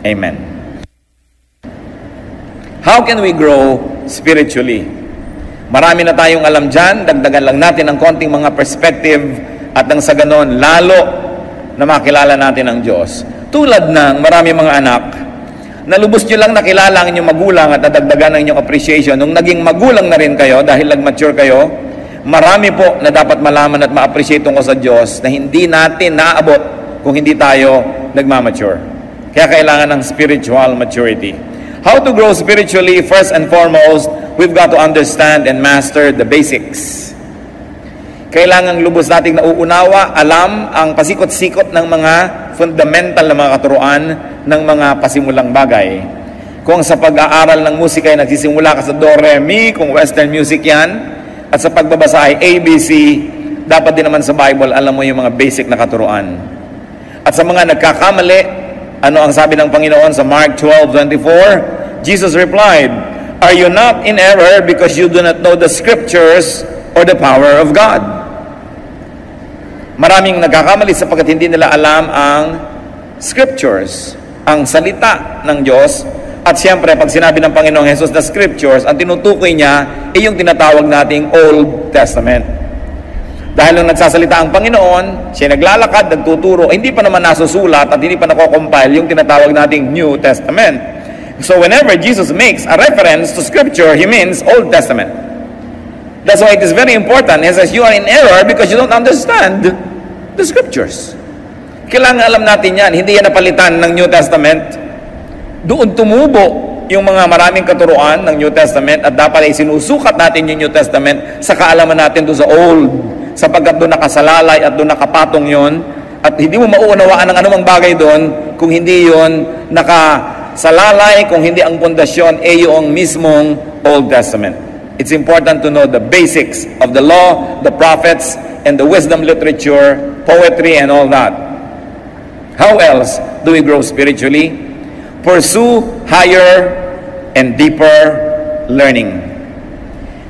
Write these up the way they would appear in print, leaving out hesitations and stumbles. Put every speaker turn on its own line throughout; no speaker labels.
Amen. How can we grow spiritually? Marami na tayong alam dyan, dagdagan lang natin ng konting mga perspective at nang sa ganon, lalo na makilala natin ang Diyos. Tulad ng marami mga anak, nalubos nyo lang nakilala ang inyong magulang at nadagdagan ang inyong appreciation. Nung naging magulang na rin kayo, dahil nag-mature kayo, marami po na dapat malaman at ma-appreciate tungkol sa Diyos na hindi natin naaabot kung hindi tayo nagmamature. Kaya kailangan ng spiritual maturity. How to grow spiritually? First and foremost, we've got to understand and master the basics. Kailangan lubos nating nauunawa, alam ang pasikot-sikot ng mga fundamental na mga katuruan ng mga pasimulang bagay. Kung sa pag-aaral ng musika ay nagsisimula ka sa do, re, mi, kung western music yan, at sa pagbabasa ay ABC, dapat din naman sa Bible, alam mo yung mga basic na katuruan. At sa mga nagkakamali, ano ang sabi ng Panginoon sa Mark 12:24? Jesus replied, "Are you not in error because you do not know the scriptures or the power of God?" Maraming nagkakamali sapagkat hindi nila alam ang scriptures, ang salita ng Diyos. At siyempre, pag sinabi ng Panginoong Jesus na scriptures, ang tinutukoy niya ay yung tinatawag nating Old Testament. Dahil nung nagsasalita ang Panginoon, siya naglalakad, nagtuturo, hindi pa naman nasusulat at hindi pa nako-compile yung tinatawag nating New Testament. So whenever Jesus makes a reference to Scripture, He means Old Testament. That's why it is very important. He says, you are in error because you don't understand the Scriptures. Kailangan alam natin yan. Hindi yan napalitan ng New Testament. Doon tumubo yung mga maraming katuruan ng New Testament at dapat ay sinusukat natin yung New Testament sa kaalaman natin doon sa Old, sapagkat doon nakasalalay at doon nakapatong yon at hindi mo mauunawaan ang anumang bagay doon kung hindi yon nakasalalay, kung hindi ang pundasyon ay yung mismong Old Testament. It's important to know the basics of the law, the prophets, and the wisdom literature, poetry, and all that. How else do we grow spiritually? Pursue higher and deeper learning.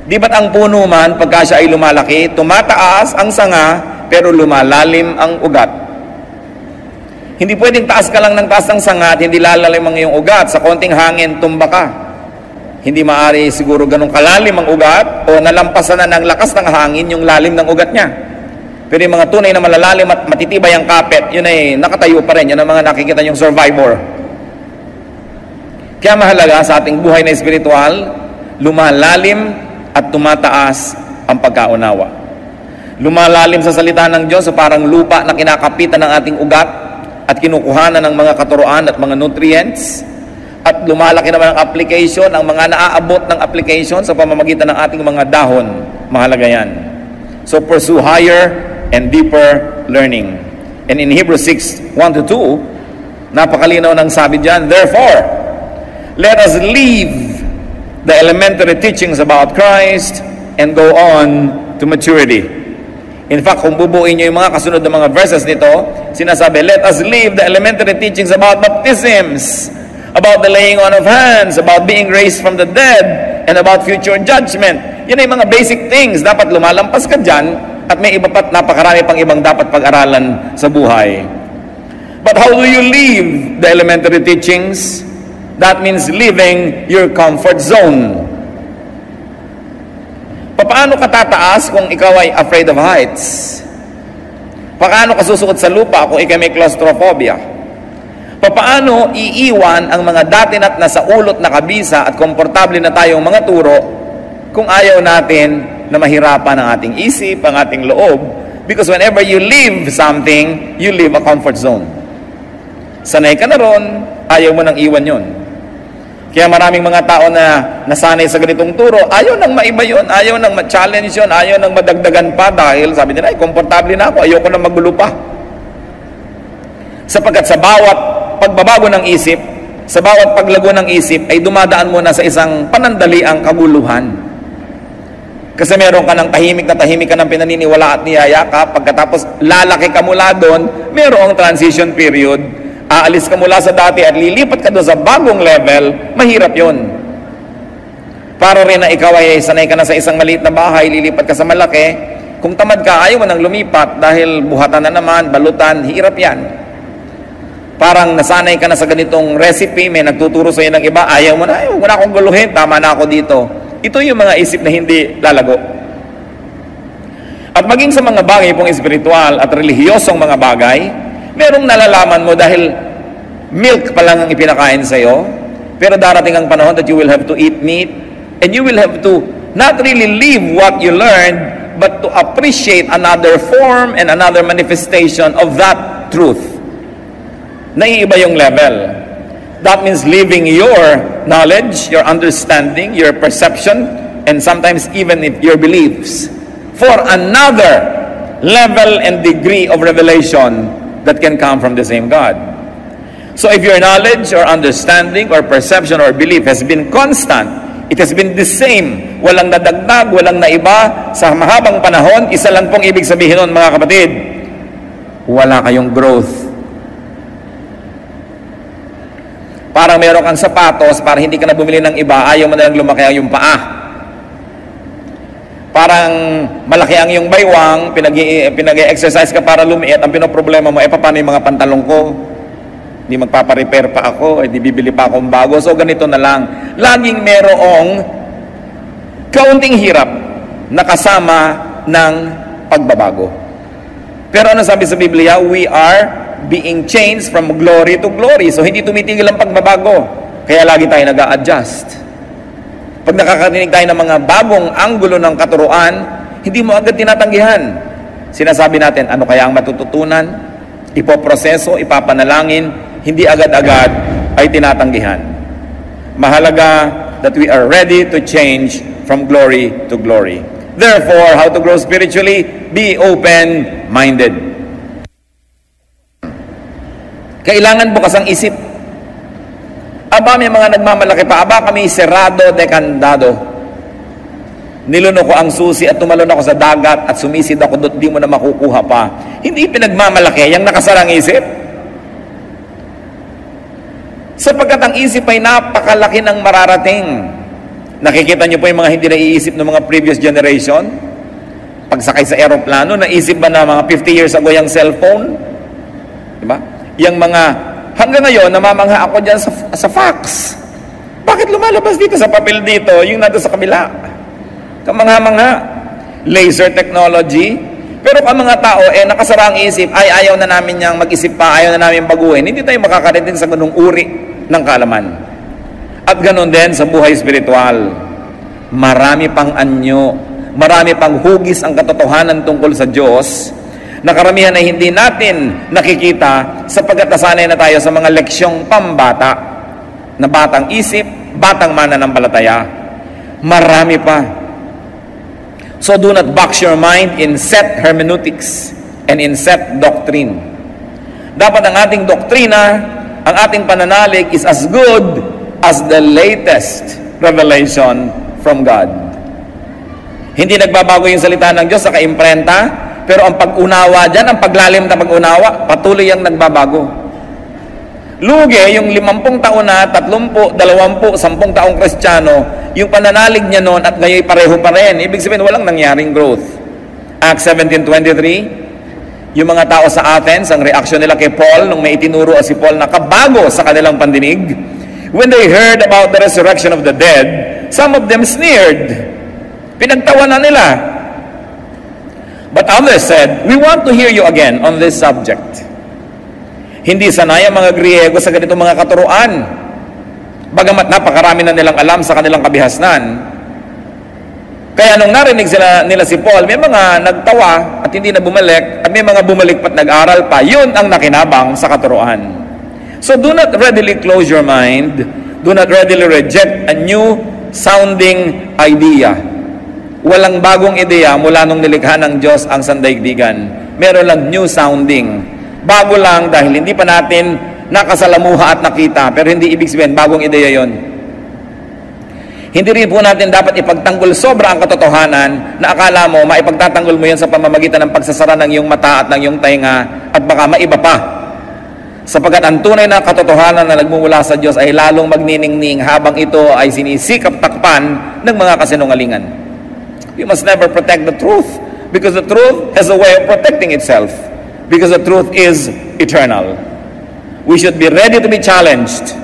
Di ba't ang puno man, pagka siya ay lumalaki, tumataas ang sanga, pero lumalalim ang ugat? Hindi pwedeng taas ka lang ng taas ng sanga at hindi lalalim ang iyong ugat. Sa konting hangin, tumba ka. Hindi maaari siguro ganun kalalim ang ugat o nalampasan na ng lakas ng hangin yung lalim ng ugat niya. Pero yung mga tunay na malalalim at matitibay ang kapit, yun ay nakatayo pa rin. Yun ang mga nakikita yung survivor. Kaya mahalaga sa ating buhay na espiritual, lumalalim at tumataas ang pagkaunawa. Lumalalim sa salita ng Diyos, so parang lupa na kinakapitan ng ating ugat at kinukuhanan ng mga katuruan at mga nutrients. At lumalaki naman ang application, ang mga naaabot ng application sa pamamagitan ng ating mga dahon. Mahalaga yan. So pursue higher and deeper learning. And in Hebrews 6:1-2, napakalinaw ng sabi dyan, therefore, let us leave the elementary teachings about Christ and go on to maturity. In fact, kung bubuin nyo yung mga kasunod na mga verses nito, sinasabi, let us leave the elementary teachings about baptisms, about the laying on of hands, about being raised from the dead, and about future judgment. Yan ay mga basic things. Dapat lumalampas ka dyan at may iba pa't napakarami pang ibang dapat pag-aralan sa buhay. But how do you leave the elementary teachings? That means leaving your comfort zone. Paano ka tataas kung ikaw ay afraid of heights? Paano ka susuot sa lupa kung ikaw may claustrophobia? Paano iiwan ang mga dati na't nasa ulot na kabisa at komportable na tayong mga turo kung ayaw natin na mahirapan ang ating isip, ang ating loob? Because whenever you leave something, you leave a comfort zone. Sanay ka na ron, ayaw mo nang iwan yon. Kaya maraming mga tao na nasanay sa ganitong turo, ayaw nang maiba yun, ayaw nang ma-challenge yun, ayaw nang madagdagan pa dahil sabi nila, ay, komportable na ako, ayoko nang magulo pa. Sapagkat sa bawat pagbabago ng isip, sa bawat paglago ng isip, ay dumadaan muna sa isang panandaliang kaguluhan. Kasi meron ka ng tahimik ka ng pinaniniwala at niyayakap, pagkatapos lalaki ka mula doon, merong transition period, aalis ka mula sa dati at lilipat ka doon sa bagong level, mahirap yun. Para rin na ikaw ay sanay ka na sa isang maliit na bahay, lilipat ka sa malaki, kung tamad ka, ayaw mo nang lumipat dahil buhatan na naman, balutan, hirap yan. Parang nasanay ka na sa ganitong recipe, may nagtuturo sa iyo ng iba, ayaw mo na, huwag mo na akong guluhin, tama na ako dito. Ito yung mga isip na hindi lalago. At maging sa mga bagay pong espiritual at relihiyosong mga bagay, merong nalalaman mo dahil milk pa lang ang ipinakain sa iyo, pero darating ang panahon that you will have to eat meat, and you will have to not really live what you learned, but to appreciate another form and another manifestation of that truth. Naiiba yung level. That means leaving your knowledge, your understanding, your perception, and sometimes even your beliefs for another level and degree of revelation that can come from the same God. So if your knowledge or understanding or perception or belief has been constant, it has been the same, walang nadagdag, walang naiba, sa mahabang panahon, isa lang pong ibig sabihin nun, mga kapatid, wala kayong growth. Parang meron kang sapatos, para hindi ka na bumili ng iba, ayaw mo na lang lumaki ang yung paa. Parang malaki ang yung baywang, pinag-exercise ka para lumiit, ang pinoproblema mo, paano yung mga pantalong ko? Hindi magpaparepair pa ako, di bibili pa akong bago. So ganito na lang. Laging merong kaunting hirap na kasama ng pagbabago. Pero ano sabi sa Biblia? We are being changed from glory to glory. So hindi tumitigil ang pagbabago. Kaya lagi tayo nag-a-adjust. Pag nakakarinig tayo ng mga bagong anggulo ng katuruan, hindi mo agad tinatanggihan. Sinasabi natin, ano kaya ang matututunan? Ipoproseso, ipapanalangin, hindi agad-agad ay tinatanggihan. Mahalaga that we are ready to change from glory to glory. Therefore, how to grow spiritually? Be open-minded. Kailangan bukas ang isip. Aba, may mga nagmamalaki pa. Aba, kami serado de candado. Nilunok ko ang susi at tumalon ako sa dagat at sumisid ako doon, di mo na makukuha pa. Hindi pinagmamalaki, yung nakasarang isip. Sapagkat ang isip ay napakalaki ng mararating. Nakikita niyo po yung mga hindi naiisip ng mga previous generation? Pagsakay sa aeroplano, naisip ba na mga 50 years ago yung cellphone? Diba? Yung mga, hanggang ngayon, namamangha ako dyan sa fax. Bakit lumalabas dito sa papel dito, yung nado sa kabila? Kamangha-mangha. Laser technology. Pero ang mga tao, nakasara ang isip, ay ayaw na namin niyang mag-isip pa, ayaw na namin baguhin. Hindi tayo makakarating sa ganung uri ng kaalaman. At ganun din sa buhay spiritual. Marami pang anyo, marami pang hugis ang katotohanan tungkol sa Diyos, na karamihan ay hindi natin nakikita sapagkat nasanay na tayo sa mga leksyong pambata na batang isip, batang mananampalataya. Marami pa. So do not box your mind in set hermeneutics and in set doctrine. Dapat ang ating doktrina, ang ating pananalig is as good as the latest revelation from God. Hindi nagbabago yung salita ng Diyos sa kaimprenta, pero ang pag-unawa dyan, ang paglalim na pag-unawa, patuloy ang nagbabago. Lugi, yung 50 taon na, 30, 20, 10 taong Kristiyano, yung pananalig niya noon at ngayon pareho pa rin. Ibig sabihin, walang nangyaring growth. Acts 17:23, yung mga tao sa Athens, ang reaksyon nila kay Paul, nung may itinuro si Paul na kabago sa kanilang pandinig, when they heard about the resurrection of the dead, some of them sneered. Pinagtawanan nila. But others said, we want to hear you again on this subject. Hindi sanay ang mga Griego sa ganitong mga katuruan. Bagamat napakarami na nilang alam sa kanilang kabihasnan. Kaya nung narinig nila si Paul, may mga nagtawa at hindi na bumalik, at may mga bumalik pat nag-aral pa. Yun ang nakinabang sa katuruan. So do not readily close your mind. Do not readily reject a new sounding idea. Walang bagong ideya mula nung nilikha ng Diyos ang sandaigdigan. Meron lang new sounding. Bago lang dahil hindi pa natin nakasalamuha at nakita, pero hindi ibig sabihin bagong ideya yon. Hindi rin po natin dapat ipagtanggol sobra ang katotohanan na akala mo maipagtatanggol mo yan sa pamamagitan ng pagsasara ng iyong mata at ng iyong tainga at baka maiba pa. Sapagkat ang tunay na katotohanan na nagmumula sa Diyos ay lalong magniningning habang ito ay sinisikap takpan ng mga kasinungalingan. You must never protect the truth because the truth has a way of protecting itself because the truth is eternal. We should be ready to be challenged.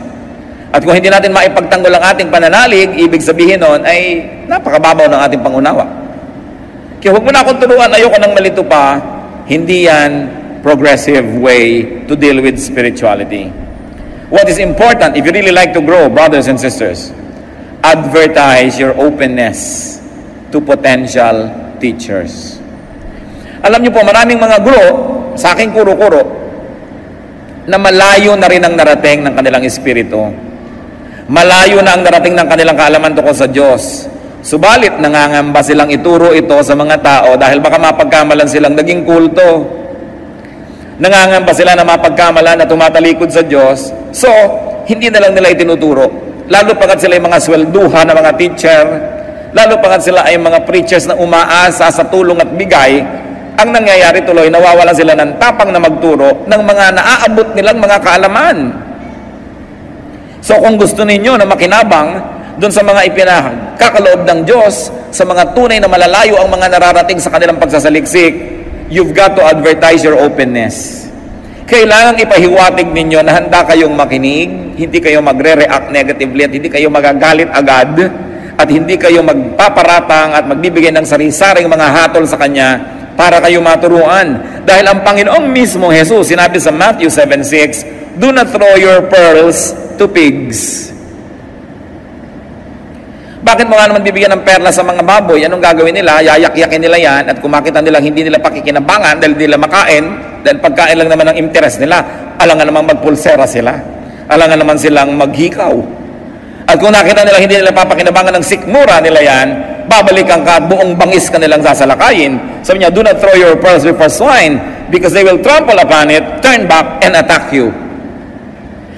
At kung hindi natin maipagtanggol ang ating pananalig, ibig sabihin nun ay napakababaw ng ating pangunawa. Kaya huwag mo na akong turuan, ayoko nang malito pa, hindi yan progressive way to deal with spirituality. What is important, if you really like to grow, brothers and sisters, advertise your openness to potential teachers. Alam niyo po, maraming mga guro, sa aking kuro-kuro, na malayo na rin ang narating ng kanilang espiritu. Malayo na ang narating ng kanilang kaalaman tungkol sa Diyos. Subalit, nangangamba silang ituro ito sa mga tao dahil baka mapagkamalan silang naging kulto. Nangangamba sila na mapagkamalan na tumatalikod sa Diyos. So, hindi na lang nila itinuturo. Lalo pagkat sila ay mga swelduhan na mga teacher, lalo pagkat sila ay mga preachers na umaasa sa tulong at bigay, ang nangyayari tuloy, nawawala sila ng tapang na magturo ng mga naaabot nilang mga kaalaman. So kung gusto ninyo na makinabang doon sa mga ipinakakaloob ng Diyos, sa mga tunay na malalayo ang mga nararating sa kanilang pagsasaliksik, you've got to advertise your openness. Kailangan ipahiwatig ninyo na handa kayong makinig, hindi kayo magre-react negatively at hindi kayo magagalit agad at hindi kayo magpaparatang at magbibigay ng sari-saring mga hatol sa Kanya para kayo maturuan. Dahil ang Panginoong mismo, Jesus, sinabi sa Matthew 7:6, do not throw your pearls to pigs. Bakit mo nga naman bibigyan ng perla sa mga baboy? Anong gagawin nila? Yayak-yakin nila yan at kung makita nila hindi nila pakikinabangan dahil nila makain, dahil pagkain lang naman ang interest nila, alangan namang magpulsera sila. Alangan naman silang maghikaw. At kung nakita nila hindi nila papakinabangan ng sikmura nila yan, babalikan ka at buong bangis ka nilang sasalakayin. Sabi niya, do not throw your pearls before swine because they will trample upon it, turn back, and attack you.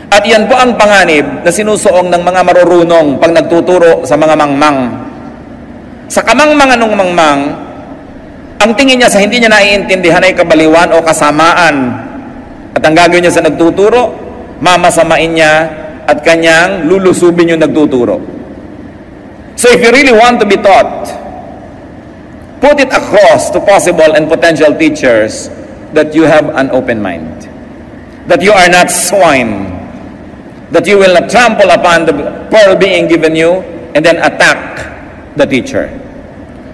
At yan po ang panganib na sinusuong ng mga marurunong pag nagtuturo sa mga mangmang. Sa kamangmangan ng mangmang, ang tingin niya sa hindi niya naiintindihan ay kabaliwan o kasamaan. At ang gagawin niya sa nagtuturo, mamasamain niya at kanyang lulusubin yung nagtuturo. So if you really want to be taught, put it across to possible and potential teachers that you have an open mind. That you are not swine. That you will not trample upon the pearl being given you and then attack the teacher.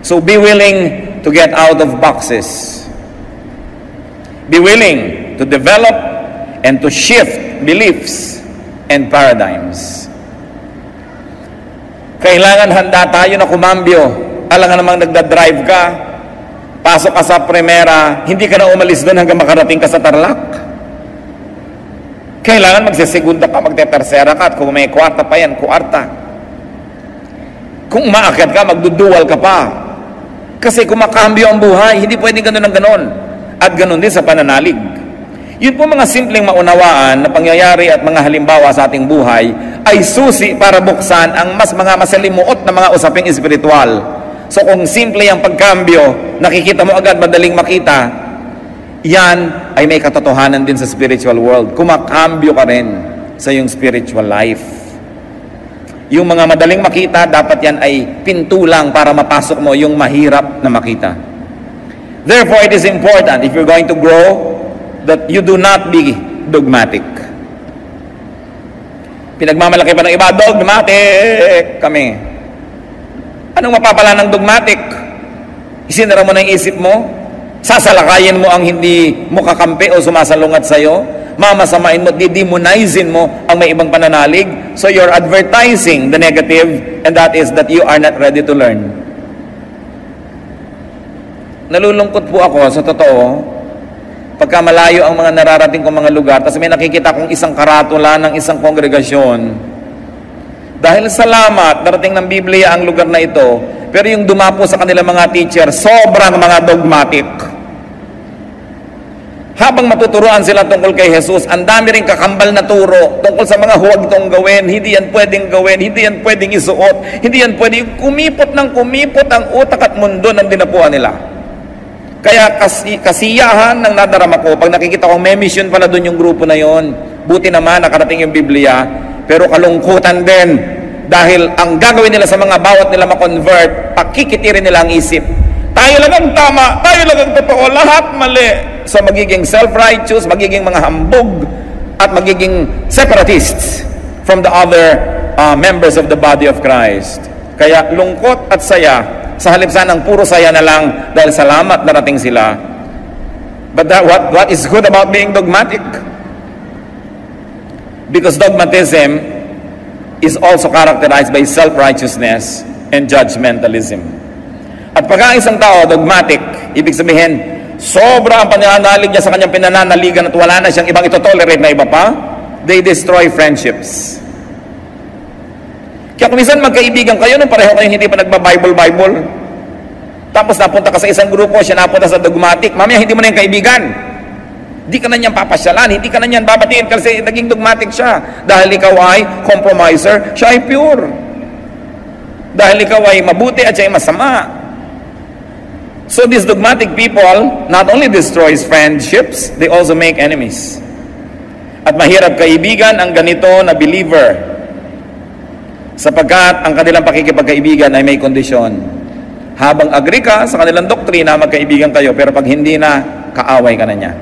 So be willing to get out of boxes. Be willing to develop and to shift beliefs and paradigms. Kailangan handa tayo na kumambyo. Alangan namang nagdadrive ka, pasok ka sa primera, hindi ka na umalis doon hanggang makarating ka sa Tarlac. Kailangan magsisegunda ka, magtetersera ka, at kung may kwarta pa yan, kwarta. Kung umaakyat ka, magdudual ka pa. Kasi kumakambyo ang buhay, hindi pwedeng ganun ang ganun. At ganun din sa pananalig. Yun po mga simpleng maunawaan na pangyayari at mga halimbawa sa ating buhay ay susi para buksan ang mga masalimuot na mga usaping espiritual. So kung simple ang pagkambyo, nakikita mo agad, madaling makita, yan ay may katotohanan din sa spiritual world. Kumakambyo ka rin sa iyong spiritual life. Yung mga madaling makita, dapat yan ay pintulang para mapasok mo yung mahirap na makita. Therefore, it is important, if you're going to grow, that you do not be dogmatic. Pinagmamalaki pa ng iba, dogmatic kami. Anong mapapala ng dogmatic? Isinara mo na yung isip mo, sasalakayin mo ang hindi mo kakampi o sumasalungat sa'yo, mamasamain mo, didemonizin mo ang may ibang pananalig, so you're advertising the negative, and that is that you are not ready to learn. Nalulungkot po ako, sa totoo, pagka malayo ang mga nararating kong mga lugar, tapos may nakikita kong isang karatula ng isang kongregasyon. Dahil salamat, darating ng Biblia ang lugar na ito, pero yung dumapo sa kanila mga teacher, sobrang mga dogmatic. Habang matuturuan sila tungkol kay Jesus, ang dami rin kakambal na turo tungkol sa mga huwag itong gawin, hindi yan pwedeng gawin, hindi yan pwedeng isuot, hindi yan pwedeng kumipot ang utak at mundo ng dinapuan nila. Kaya kasiyahan ng nadarama ko, pag nakikita kong may mission pala doon yung grupo na yon, buti naman nakarating yung Biblia, pero kalungkutan din, dahil ang gagawin nila sa mga bawat nila ma-convert, pakikitirin nila ang isip. Tayo lang ang tama, tayo lang ang totoo, lahat mali. So magiging self-righteous, magiging mga hambog at magiging separatists from the other members of the body of Christ. Kaya lungkot at saya, sa halip sanang puro saya na lang dahil salamat narating sila. But what is good about being dogmatic? Because dogmatism is also characterized by self-righteousness and judgmentalism. At pagka isang tao dogmatic, ibig sabihin, sobra ang pananalig niya sa kanyang pinananaligan at wala na siyang ibang ito-tolerate na iba pa, they destroy friendships. Kaya kung minsan magkaibigan kayo nung pareho kayong hindi pa nagba-Bible, tapos napunta ka sa isang grupo, siya napunta sa dogmatic, mamaya hindi mo na yung kaibigan. Hindi ka na niyan papasyalan, hindi ka na niyan babatiin kasi naging dogmatic siya. Dahil ikaw ay compromiser, siya ay pure. Dahil ikaw ay mabuti at siya ay masama. So these dogmatic people not only destroys friendships, they also make enemies. At mahirap kaibigan ang ganito na believer, sapagkat ang kanilang pakikipagkaibigan ay may kondisyon. Habang agree ka sa kanilang doktrina, magkaibigan kayo, pero pag hindi na, kaaway ka na niya.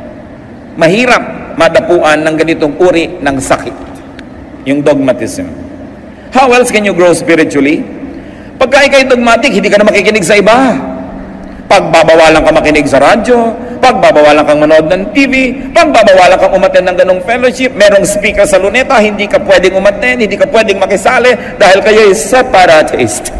Mahirap madapuan ng ganitong uri ng sakit, yung dogmatism. How else can you grow spiritually? Pagka ikay dogmatic, hindi ka na makikinig sa iba. Pagbabawalan ka makinig sa radyo, pagbabawalan kang manood ng TV, pagbabawalan kang umattend ng ganong fellowship, merong speaker sa luneta, hindi ka pwedeng umattend, hindi ka pwedeng makisali dahil kayo ay separatist.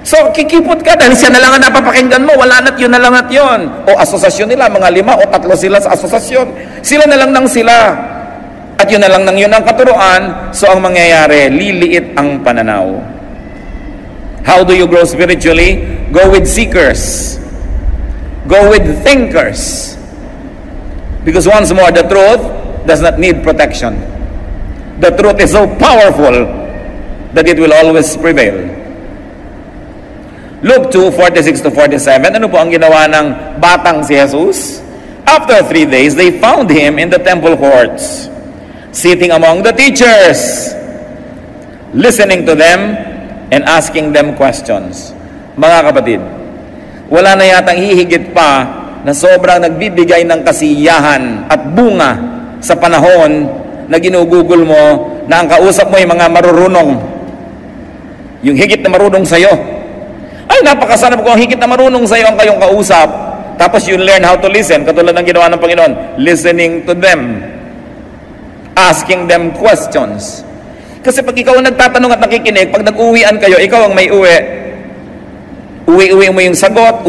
So, kikipot ka dahil siya na lang ang napapakinggan mo, wala na't yun na lang at yun. O asosasyon nila, mga 5 o 3 sila sa asosasyon. Sila na lang nang sila. At yun na lang nang yun ang katuruan, so ang mangyayari, liliit ang pananaw. How do you grow spiritually? Go with seekers. Go with thinkers. Because once more, the truth does not need protection. The truth is so powerful that it will always prevail. Luke 2:46-47, ano po ang ginawa ng batang si Jesus? After 3 days, they found him in the temple courts, sitting among the teachers, listening to them, and asking them questions. Mga kapatid, wala na yatang hihigit pa na sobrang nagbibigay ng kasiyahan at bunga sa panahon na ginugugol mo na ang kausap mo ay mga marurunong. Yung higit na marunong sa'yo. Ay, napakasarap kung ang higit na marunong sa'yo ang kayong kausap. Tapos you learn how to listen, katulad ng ginawa ng Panginoon. Listening to them. Asking them questions. Kasi pag ikaw ang nagtatanong at nakikinig, pag nag-uwian kayo, ikaw ang may uwi. Uwi-uwi mo yung sagot.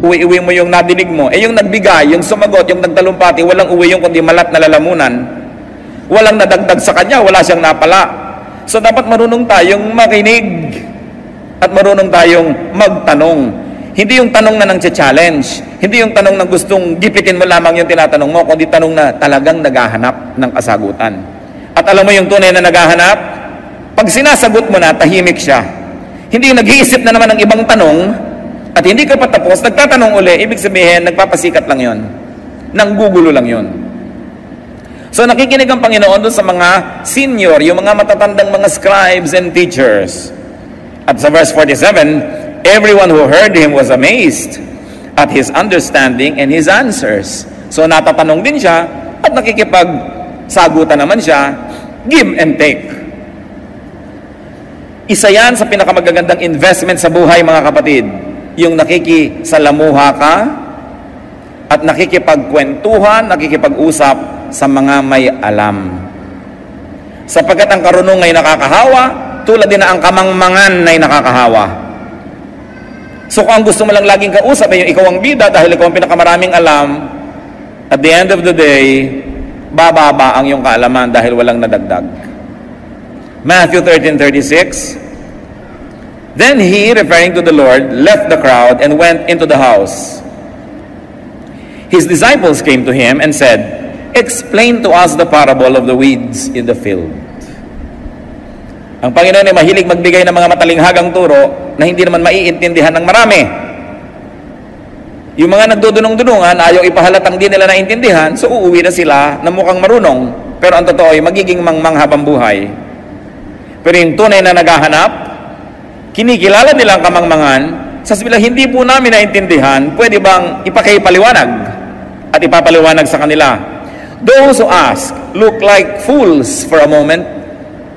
Uwi-uwi mo yung nadinig mo. Yung nagbigay, yung sumagot, yung nagtalumpati, walang uwi yung kundi malat na lalamunan. Walang nadagdag sa kanya, wala siyang napala. So dapat marunong tayong makinig at marunong tayong magtanong. Hindi yung tanong na nang challenge, hindi yung tanong na gustong gipitin mo lamang yung tinatanong mo, kundi tanong na talagang naghahanap ng kasagutan. At alam mo yung tunay na naghahanap? Pag sinasagot mo na, tahimik siya. Hindi yung nag-iisip na naman ng ibang tanong, at hindi ka patapos, nagtatanong uli, ibig sabihin, nagpapasikat lang yon, nanggugulo lang yon. So nakikinig ang Panginoon doon sa mga senior, yung mga matatandang mga scribes and teachers. At sa verse 47, everyone who heard him was amazed at his understanding and his answers. So natatanong din siya at nakikipagsagutan naman siya, give and take. Isa yan sa pinakamagagandang investment sa buhay, mga kapatid. Yung nakikisalamuha ka at nakikipagkwentuhan, nakikipag-usap sa mga may alam. Sapagkat ang karunungan ay nakakahawa, tulad din na ang kamangmangan ay nakakahawa. So kung ang gusto mo lang laging kausap ay yung ikaw ang bida dahil ikaw ang pinakamaraming alam, at the end of the day, bababa ang iyong kaalaman dahil walang nadagdag. Matthew 13:36, then he, referring to the Lord, left the crowd and went into the house. His disciples came to him and said, explain to us the parable of the weeds in the field. Ang Panginoon ay mahilig magbigay ng mga matalinghagang turo na hindi naman maiintindihan ng marami. Yung mga nagdudunong-dunungan, ayaw ipahalatang di nila naintindihan, so uuwi na sila na mukhang marunong. Pero ang totoo ay magiging mangmang habang buhay. Pero yung tunay na naghahanap, kinikilala nilang kamangmangan, sasabihin, hindi po namin naintindihan, pwede bang ipakipaliwanag at ipapaliwanag sa kanila? Those who ask look like fools for a moment,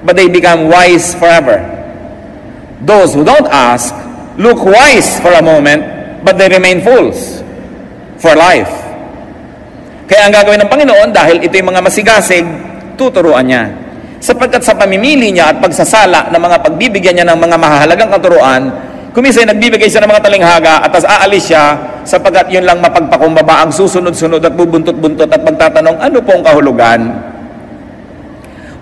but they become wise forever. Those who don't ask look wise for a moment, but they remain fools for life. Kaya ang gagawin ng Panginoon, dahil ito yung mga masigasig, tuturuan niya. Sapagkat sa pamimili niya at pagsasala ng mga pagbibigyan niya ng mga mahahalagang katuruan, kumisay nagbibigay siya ng mga talinghaga at tas aalis siya sapagkat yun lang mapagpakumbaba ang susunod-sunod at bubuntot-buntot at magtatanong, ano pong kahulugan?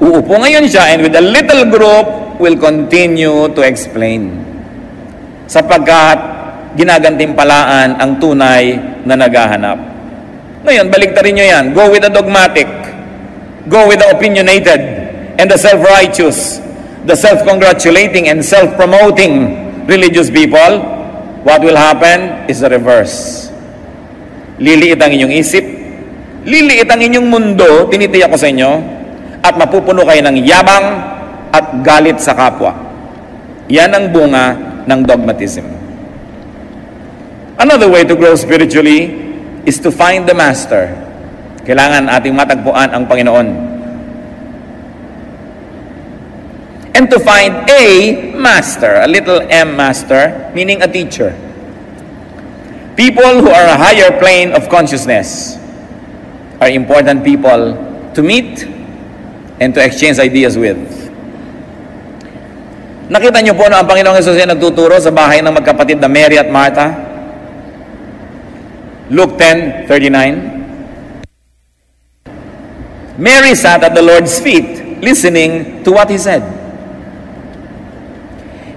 Uupo ngayon siya and with a little group will continue to explain. Sapagkat ginagantimpalaan ang tunay na naghahanap. Ngayon, baliktarin nyo yan. Go with the dogmatic. Go with the opinionated and the self-righteous, the self-congratulating and self-promoting religious people. What will happen is the reverse. Liliit ang inyong isip, liliit ang inyong mundo, tinitiyak ko sa inyo, at mapupuno kayo ng yabang at galit sa kapwa. Yan ang bunga ng dogmatism. Another way to grow spiritually is to find the Master. Kailangan ating matagpuan ang Panginoon. And to find a master, a little m master, meaning a teacher. People who are a higher plane of consciousness are important people to meet and to exchange ideas with. Nakita niyo po na ang Panginoong Hesus ay nagtuturo sa bahay ng magkapatid na Mary at Martha? Luke 10:39. Mary sat at the Lord's feet, listening to what He said.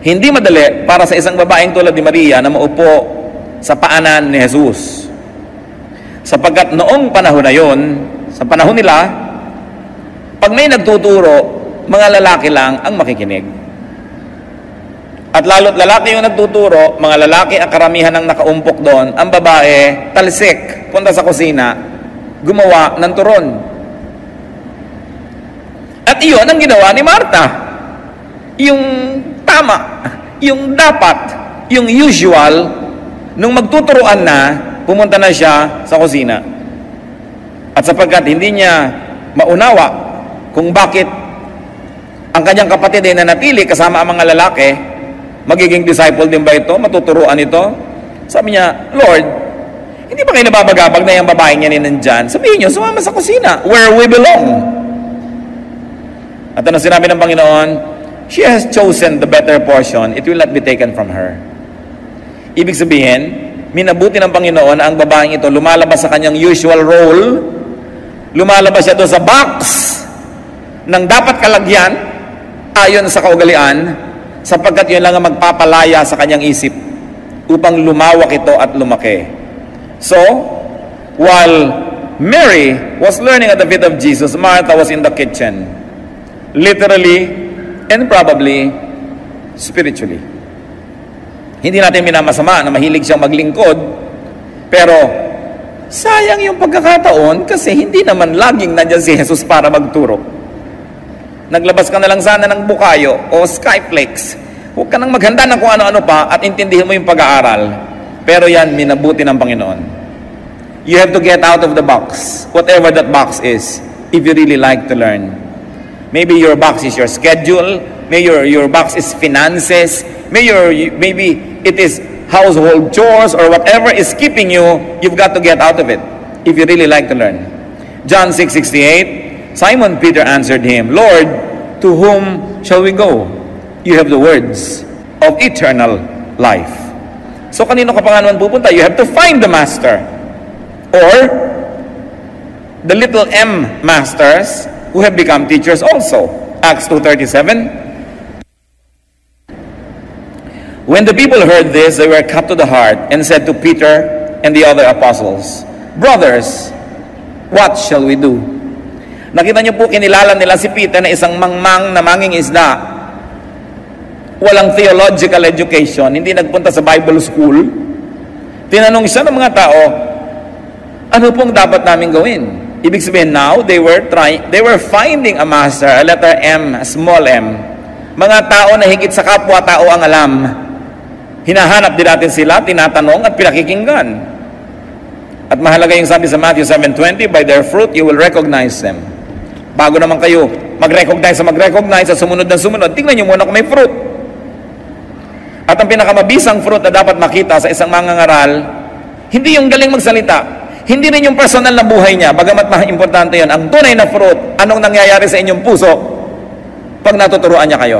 Hindi madali para sa isang babaeng tulad ni Maria na maupo sa paanan ni Jesus. Sapagkat noong panahon na yon, sa panahon nila, pag may nagtuturo, mga lalaki lang ang makikinig. At lalo't lalaki yung nagtuturo, mga lalaki ang karamihan ng nakaumpok doon, ang babae, talsik, punta sa kusina, gumawa ng turon. At iyon ang ginawa ni Martha. Yung tama, yung dapat, yung usual, nung magtuturuan na, pumunta na siya sa kusina. At sapagkat hindi niya maunawa kung bakit ang kanyang kapatid ay nanatili kasama ang mga lalaki, magiging disciple din ba ito? Matuturuan ito? Sabi niya, Lord, hindi ba kayo nababagabag na yung babae niya nandyan? Sabihin niyo, sumama sa kusina, where we belong. At ano sinabi ng Panginoon? She has chosen the better portion, it will not be taken from her. Ibig sabihin, minabuti ng Panginoon ang babaeng ito, lumalabas sa kanyang usual role, lumalabas siya doon sa box ng dapat kalagyan, ayon sa kaugalian, sapagkat yun lang ang magpapalaya sa kanyang isip upang lumawak ito at lumaki. So, while Mary was learning at the feet of Jesus, Martha was in the kitchen, literally and probably spiritually. Hindi natin minamasama na mahilig siyang maglingkod, pero sayang yung pagkakataon kasi hindi naman laging nandyan si Jesus para magturo. Naglabas ka na lang sana ng bukayo o skyflakes. Huwag ka nang maghanda ng kung ano-ano pa at intindihin mo yung pag-aaral. Pero yan, minabuti ng Panginoon. You have to get out of the box, whatever that box is, if you really like to learn. Maybe your box is your schedule, maybe your box is finances, maybe it is household chores or whatever is keeping you, you've got to get out of it if you really like to learn. John 6:68, Simon Peter answered him, Lord, to whom shall we go? You have the words of eternal life. So kanino ka pa nga naman pupunta? You have to find the master. Or the little M masters who have become teachers also. Acts 2:37. When the people heard this, they were cut to the heart and said to Peter and the other apostles, Brothers, what shall we do? Nakita niyo po, kinilala nila si Peter na isang mangmang na manging isda. Walang theological education, hindi nagpunta sa Bible school. Tinanong siya ng mga tao, ano pong dapat namin gawin? Ibig sabihin now, they were finding a master, a letter M, a small m. Mga tao na higit sa kapwa-tao ang alam. Hinahanap din natin sila, tinatanong at pinakikinggan. At mahalaga yung sabi sa Matthew 7:20, by their fruit you will recognize them. Bago naman kayo mag-recognize sa sumunod na sumunod, tingnan nyo muna kung may fruit. At ang pinakamabisang fruit na dapat makita sa isang mangangaral, hindi yung galing magsalita, hindi rin yung personal na buhay niya, bagamat importante yun. Ang tunay na fruit, anong nangyayari sa inyong puso pag natuturuan niya kayo.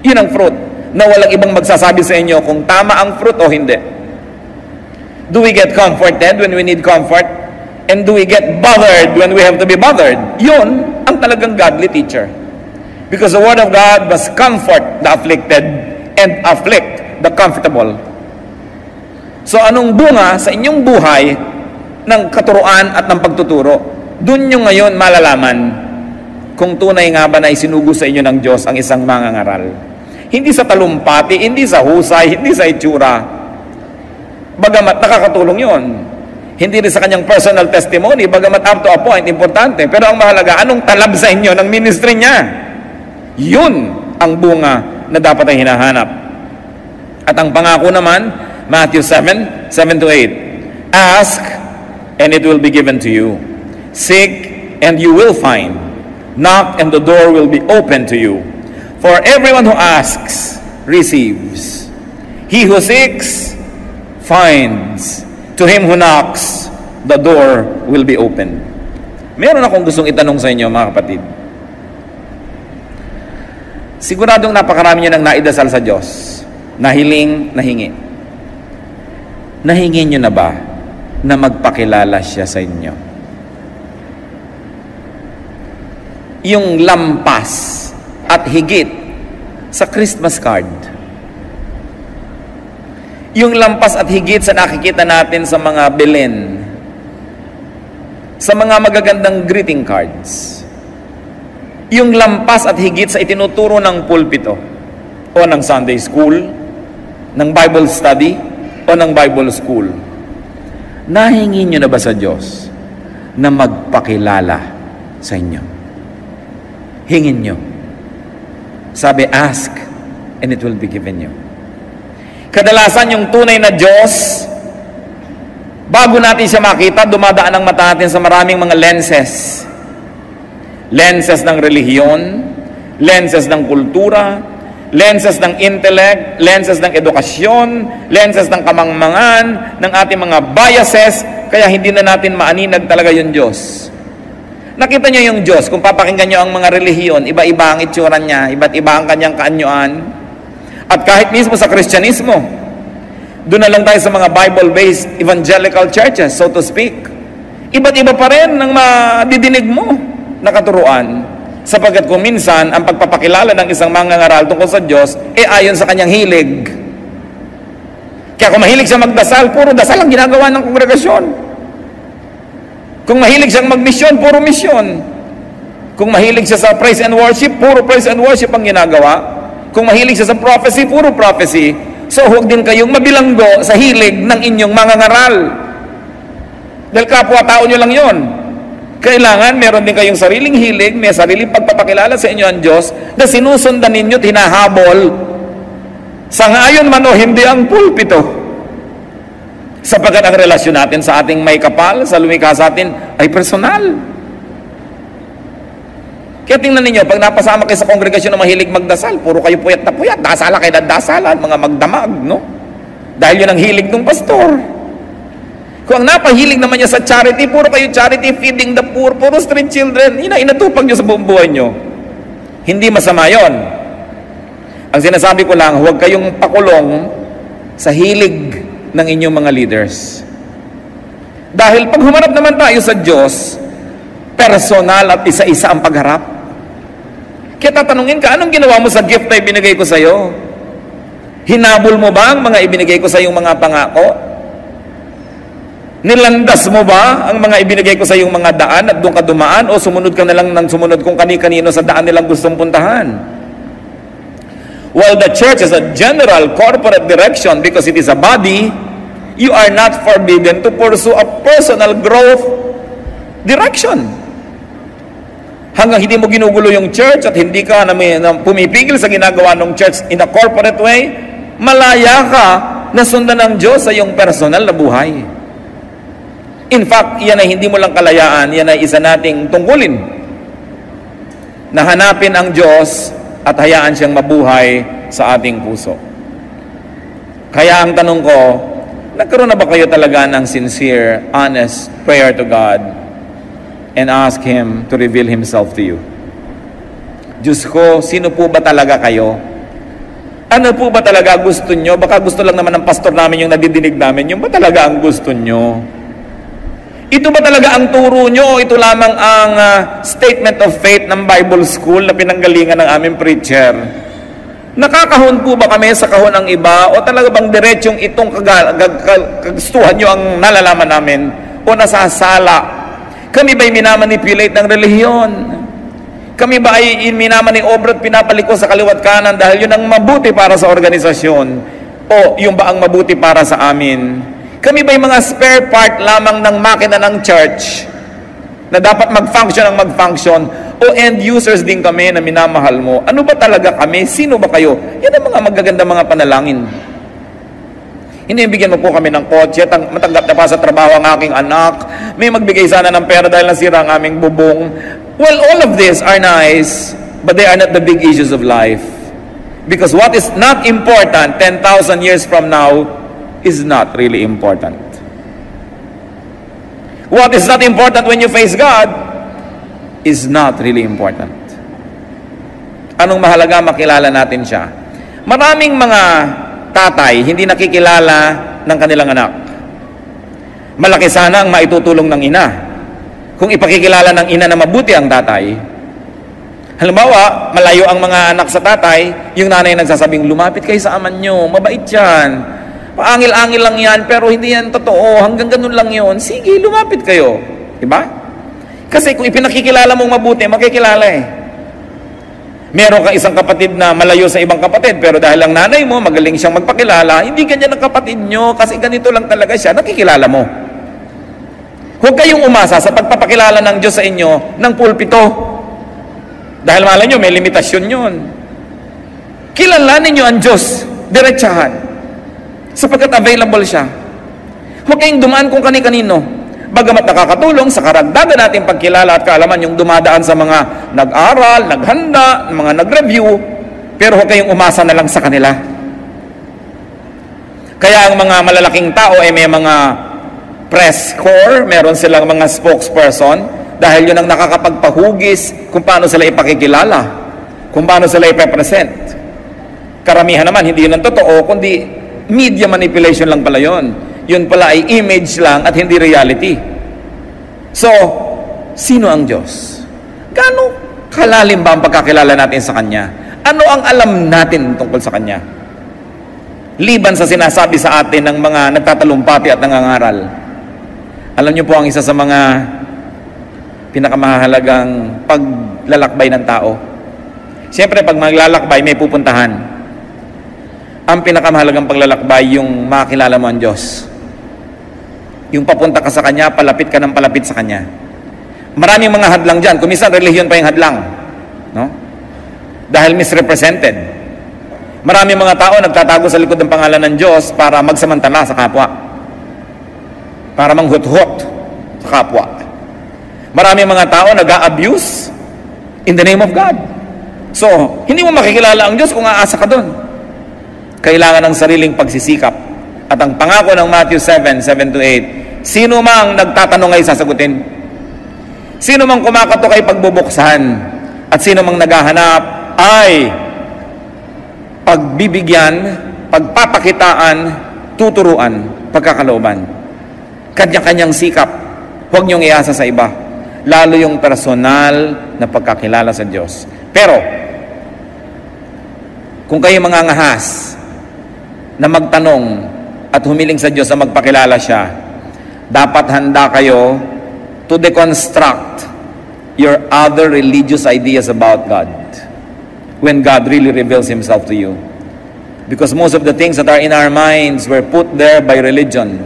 Yun ang fruit, na walang ibang magsasabi sa inyo kung tama ang fruit o hindi. Do we get comforted when we need comfort? And do we get bothered when we have to be bothered? Yun ang talagang godly teacher. Because the Word of God must comfort the afflicted and afflict the comfortable. So anong bunga sa inyong buhay ng katuruan at ng pagtuturo? Doon nyo ngayon malalaman kung tunay nga ba na isinugo sa inyo ng Diyos ang isang mangangaral. Hindi sa talumpati, hindi sa husay, hindi sa itsura. Bagamat nakakatulong yon. Hindi rin sa kanyang personal testimony, bagamat up to a point, importante. Pero ang mahalaga, anong talab sa inyo ng ministry niya? Yun ang bunga na dapat ay hinahanap. At ang pangako naman, Matthew 7:7-8. Ask, and it will be given to you. Seek, and you will find. Knock, and the door will be open to you. For everyone who asks, receives. He who seeks, finds. To him who knocks, the door will be open. Meron akong gustong itanong sa inyo, mga kapatid. Siguradong napakarami nyo nang naidasal sa Diyos. Nahiling, nahingi. Nahingi nyo na ba na magpakilala siya sa inyo? Yung lampas at higit sa Christmas card. Yung lampas at higit sa nakikita natin sa mga Belen, sa mga magagandang greeting cards. Yung lampas at higit sa itinuturo ng pulpito o ng Sunday school, ng Bible study o ng Bible school. Nahingi nyo na ba sa Diyos na magpakilala sa inyo? Hingin nyo. Sabi, ask, and it will be given you. Kadalasan yung tunay na Diyos, bago natin siya makita, dumadaan ang mata natin sa maraming mga lenses. Lenses ng relihiyon, lenses ng kultura, lenses ng intellect, lenses ng edukasyon, lenses ng kamangmangan, ng ating mga biases, kaya hindi na natin maaninag talaga yung Diyos. Nakita niyo yung Diyos, kung papakinggan niyo ang mga relihiyon, iba-iba ang itsura niya, iba't iba ang kanyang kaanyuan. At kahit mismo sa Kristyanismo, doon na lang tayo sa mga Bible-based evangelical churches, so to speak. Iba't iba pa rin ang madidinig mo na katuruan, sapagkat kung minsan ang pagpapakilala ng isang mangangaral tungkol sa Diyos ayon sa kanyang hilig. Kaya kung mahilig siya magdasal, puro dasal ang ginagawa ng kongregasyon. Kung mahilig siyang magmisyon, puro misyon. Kung mahilig siya sa praise and worship, puro praise and worship ang ginagawa. Kung mahilig siya sa prophecy, puro prophecy. So huwag din kayong mabilanggo sa hilig ng inyong mangangaral. Dahil kapwa-tao nyo lang yon. Kailangan meron din kayong sariling hilig, may sariling pagpapakilala sa inyo ang Diyos na sinusundan ninyo, tinahabol. Sa ngayon man o hindi ang pulpito. Sapagkat ang relasyon natin sa ating may kapal, sa lumikha sa atin, ay personal. Kaya tingnan ninyo, pag napasama kayo sa kongregasyon na mahilig magdasal, puro kayo puyat na puyat, dasala kayo na dasalan, mga magdamag, no? Dahil yun ang hilig ng pastor. Kung ang napahilig naman niya sa charity, puro kayo charity, feeding the poor, puro street children, inatupag niyo sa buong buhay niyo. Hindi masama yon. Ang sinasabi ko lang, huwag kayong pakulong sa hilig ng inyong mga leaders. Dahil pag humarap naman tayo sa Diyos, personal at isa-isa ang pagharap. Kaya tatanungin ka, anong ginawa mo sa gift na ibinigay ko sa iyo? Hinabol mo ba ang mga ibinigay ko sa iyong mga pangako? Nilandas mo ba ang mga ibinigay ko sa iyong mga daan at doon ka dumaan, o sumunod ka na lang ng sumunod kung kani-kanino sa daan nilang gustong puntahan? While the church is a general corporate direction because it is a body, you are not forbidden to pursue a personal growth direction. Hanggang hindi mo ginugulo yung church at hindi ka pumipigil sa ginagawa ng church in a corporate way, malaya ka na sundan ng Diyos sa iyong personal na buhay. In fact, yan ay hindi mo lang kalayaan, yan ay isa nating tungkulin na hanapin ang Diyos at hayaan siyang mabuhay sa ating puso. Kaya ang tanong ko, nagkaroon na ba kayo talaga ng sincere, honest prayer to God and ask Him to reveal Himself to you? Diyos ko, sino po ba talaga kayo? Ano po ba talaga gusto nyo? Baka gusto lang naman ng pastor namin yung nadidinig namin. Yung ba talaga ang gusto nyo? Ito ba talaga ang turo nyo? Ito lamang ang statement of faith ng Bible School na pinanggalingan ng aming preacher. Nakakahon po ba kami sa kahon ng iba? O talaga bang diretsyong itong kagustuhan nyo ang nalalaman namin? O nasasala? Kami ba'y minamanipulate ng relihiyon? Kami ba ay minamaniobre at pinapaliko sa kaliwat kanan dahil yun ang mabuti para sa organisasyon? O yung ba ang mabuti para sa amin? Kami ba'y mga spare part lamang ng makina ng church na dapat mag-function ang mag-function? O end users din kami na minamahal mo? Ano ba talaga kami? Sino ba kayo? Yan ang mga magaganda mga panalangin. Hindi bigyan mo po kami ng kotse, matanggap na pa sa trabaho ang aking anak, may magbigay sana ng pera dahil nasira ang aming bubong. Well, all of these are nice, but they are not the big issues of life. Because what is not important 10,000 years from now is not really important. What is not important when you face God is not really important. Anong mahalaga? Makilala natin siya. Maraming mga tatay hindi nakikilala ng kanilang anak. Malaki sana ang maitutulong ng ina kung ipakikilala ng ina na mabuti ang tatay. Halimbawa, malayo ang mga anak sa tatay, yung nanay nagsasabing, lumapit kayo sa aman nyo, mabait yan. Paangil-angil lang yan, pero hindi yan totoo. Hanggang ganun lang yun. Sige, lumapit kayo. Diba? Kasi kung ipinakikilala mong mabuti, makikilala eh. Meron kang isang kapatid na malayo sa ibang kapatid, pero dahil ang nanay mo, magaling siyang magpakilala, hindi ganyan ang kapatid nyo, kasi ganito lang talaga siya, nakikilala mo. Huwag kayong umasa sa pagpapakilala ng Diyos sa inyo ng pulpito. Dahil malay nyo, may limitasyon yun. Kilalanin nyo ang Diyos, diretsahan. Sapagkat available siya. Huwag kayong dumaan kung kani-kanino. Bagamat nakakatulong sa karagdagan nating pagkilala at kaalaman yung dumadaan sa mga nag-aral, naghanda, mga nag-review, pero huwag kayong umasa na lang sa kanila. Kaya ang mga malalaking tao ay may mga press corps, meron silang mga spokesperson, dahil yun ang nakakapagpahugis kung paano sila ipakikilala, kung paano sila ipepresent. Karamihan naman, hindi yun ang totoo, kundi media manipulation lang pala yun. Yun pala ay image lang at hindi reality. So, sino ang Diyos? Gaano kalalim ba ang pagkakilala natin sa Kanya? Ano ang alam natin tungkol sa Kanya? Liban sa sinasabi sa atin ng mga nagtatalumpati at nangangaral. Alam niyo po ang isa sa mga pinakamahalagang paglalakbay ng tao. Siyempre, pag maglalakbay, may pupuntahan. Ang pinakamahalagang paglalakbay, yung makilala mo ang Diyos. Yung papunta ka sa Kanya, palapit ka ng palapit sa Kanya. Maraming mga hadlang dyan. Kung minsan, relihiyon pa yung hadlang. No? Dahil misrepresented. Maraming mga tao nagtatago sa likod ng pangalan ng Diyos para magsamantala sa kapwa. Para manghut-hut sa kapwa. Maraming mga tao nag-a-abuse in the name of God. So, hindi mo makikilala ang Diyos kung aasa ka doon. Kailangan ng sariling pagsisikap. At ang pangako ng Matthew 7:7-8, sino mang nagtatanong ay sasagutin. Sino mang kumakatok ay pagbubuksan. At sino mang naghahanap ay pagbibigyan, pagpapakitaan, tuturuan, pagkakalooban. Kanya-kanyang sikap. Huwag niyong iasa sa iba. Lalo yung personal na pagkakilala sa Diyos. Pero, kung kayo mangangahas na magtanong at humiling sa Diyos na magpakilala siya, dapat handa kayo to deconstruct your other religious ideas about God when God really reveals Himself to you. Because most of the things that are in our minds were put there by religion.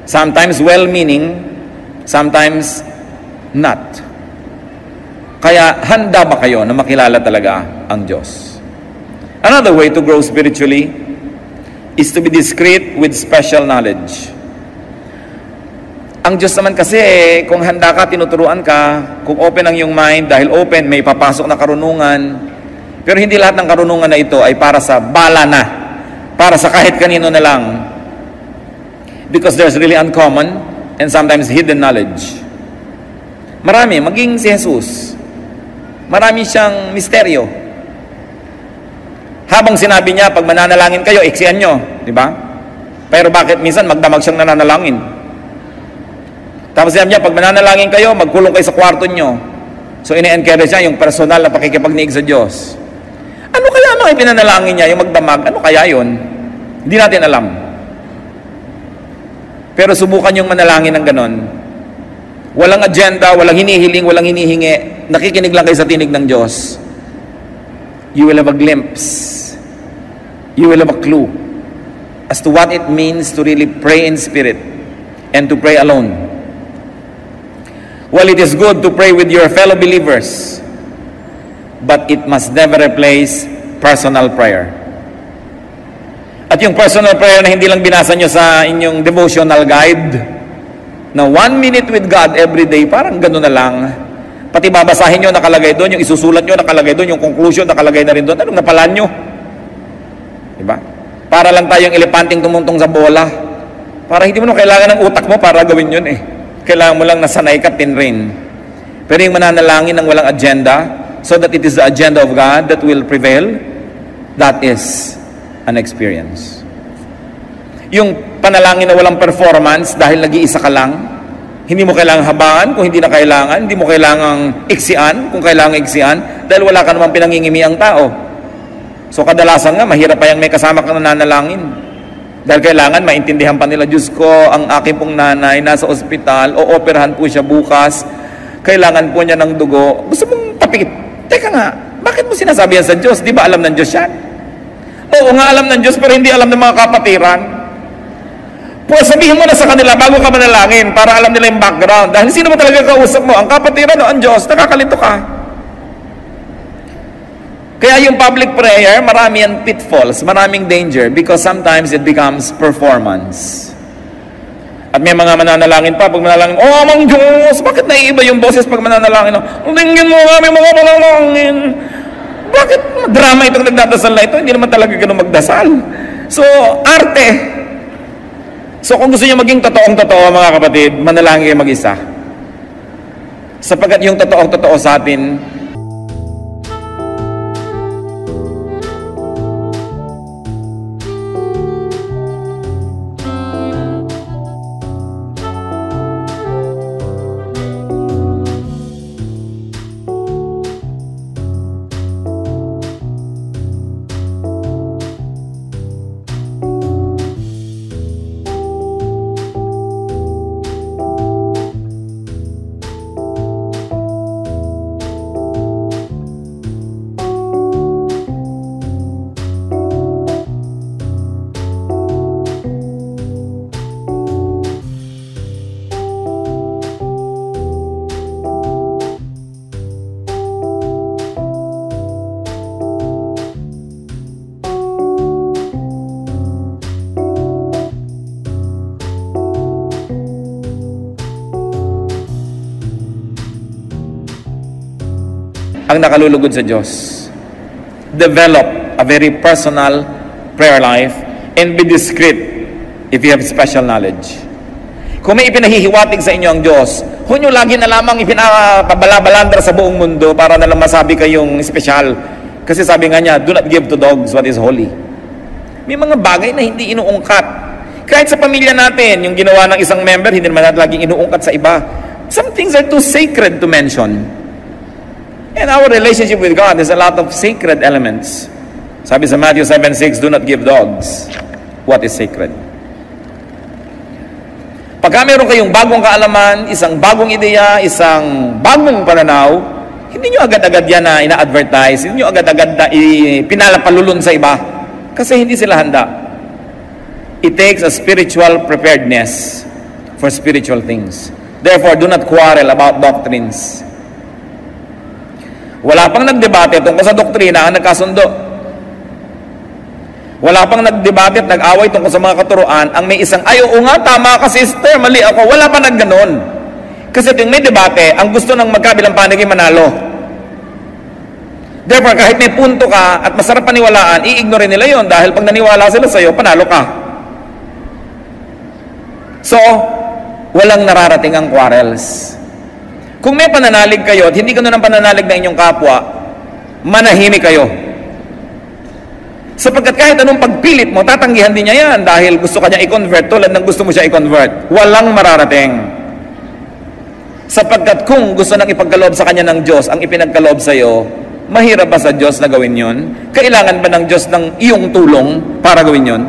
Sometimes well-meaning, sometimes not. Kaya handa ba kayo na makilala talaga ang Diyos? Another way to grow spiritually is to be discreet with special knowledge. Ang Diyos naman kasi, kung handa ka, tinuturuan ka, kung open ang iyong mind, dahil open, may papasok na karunungan. Pero hindi lahat ng karunungan na ito ay para sa bala na, para sa kahit kanino na lang. Because there's really uncommon and sometimes hidden knowledge. Marami, maging si Jesus, marami siyang misteryo. Habang sinabi niya, pag mananalangin kayo, iksian nyo, di ba? Pero bakit minsan magdamag siyang nananalangin? Tapos sinabi niya, pag mananalangin kayo, magkulong kayo sa kwarto nyo. So ini-encourage niya yung personal na pakikipagniig sa Diyos. Ano kaya mga ipinanalangin niya, yung magdamag? Ano kaya yun? Hindi natin alam. Pero subukan yung manalangin ng ganon. Walang agenda, walang hinihiling, walang hinihingi. Nakikinig lang kayo sa tinig ng Diyos. You will have a glimpse. You will have a clue as to what it means to really pray in spirit and to pray alone. Well, it is good to pray with your fellow believers, but it must never replace personal prayer. At yung personal prayer na hindi lang binasa nyo sa inyong devotional guide, na 1 minute with God every day, parang gano'n na lang. Pati babasahin nyo, nakalagay doon, yung isusulat nyo, nakalagay doon, yung conclusion, nakalagay na rin doon. Anong napalan nyo? Diba? Para lang tayong elepanting tumuntong sa bola. Para hindi mo kailangan ng utak mo para gawin yun eh. Kailangan mo lang nasanay ka, tinrain. Pero yung mananalangin ng walang agenda, so that it is the agenda of God that will prevail, that is an experience. Yung panalangin na walang performance dahil nag-iisa ka lang, hindi mo kailangang habaan kung hindi na kailangan, hindi mo kailangang iksian kung kailangan iksian, dahil wala ka namang pinangingimi ang tao. So kadalasan nga, mahirap pa yung may kasama kang nananalangin. Dahil kailangan maintindihan pa nila, Diyos ko, ang aking pong nanay nasa ospital, o operahan po siya bukas, kailangan po niya ng dugo. Gusto mong tapikit. Teka nga, bakit mo sinasabi yan sa Diyos? Di ba alam ng Diyos yan? Oo nga, alam ng Diyos, pero hindi alam ng mga kapatiran. Pues sabihin mo na sa kanila bago ka manalangin para alam nila yung background. Dahil sino mo talaga kausap mo? Ang kapatiran o ang Diyos? Nakakalito ka. Kaya yung public prayer, marami yan pitfalls, maraming danger because sometimes it becomes performance. At may mga mananalangin pa, pag manalangin, oh, amang Diyos, bakit naiiba yung boses pag mananalangin? Tingin mo nga, may mga manalangin. Bakit drama itong nagdadasal na ito? Hindi naman talaga ganun magdasal. So, arte. So, kung gusto niyo maging totoong-totoo, mga kapatid, manalangin kayo mag-isa. Sapagkat yung totoong-totoo sa atin, ang nakalulugod sa Diyos. Develop a very personal prayer life and be discreet if you have special knowledge. Kung may ipinahihiwatig sa inyo ang Diyos, huwag nyo lagi na lamang ipinapabalabalandra sa buong mundo para na lang masabi kayong special. Kasi sabi nga niya, do not give to dogs what is holy. May mga bagay na hindi inuungkat. Kahit sa pamilya natin, yung ginawa ng isang member, hindi naman natin laging inuungkat sa iba. Some things are too sacred to mention. And our relationship with God has a lot of sacred elements. Sabi sa Matthew 7:6, do not give dogs what is sacred. Pagka meron kayong bagong kaalaman, isang bagong ideya, isang bagong pananaw, hindi nyo agad-agad yan na ina-advertise, hindi nyo agad-agad na pinalapalulun sa iba. Kasi hindi sila handa. It takes a spiritual preparedness for spiritual things. Therefore, do not quarrel about doctrines. Wala pang nagdebate tungkol sa doktrina ang nagkasundo. Wala pang nagdebate at nag-away tungkol sa mga katuruan, ang may isang, ay, oo nga, tama ka sister, mali ako. Wala pa nagganon. Kasi yung may debate, ang gusto ng magkabilang panig ay manalo. Therefore, kahit may punto ka at masarap paniwalaan, i-ignore nila yon dahil pag naniwala sila sa iyo, panalo ka. So, walang nararating ang quarrels. Kung may pananalig kayo at hindi ganun ang pananalig ng inyong kapwa, manahimik kayo. Sapagkat kahit anong pagpilit mo, tatanggihan din niya yan dahil gusto ka niya i-convert tulad ng gusto mo siya i-convert. Walang mararating. Sapagkat kung gusto nang ipagkaloob sa kanya ng Diyos ang ipinagkaloob sa iyo, mahirap ba sa Diyos na gawin yun? Kailangan ba ng Diyos ng iyong tulong para gawin yun?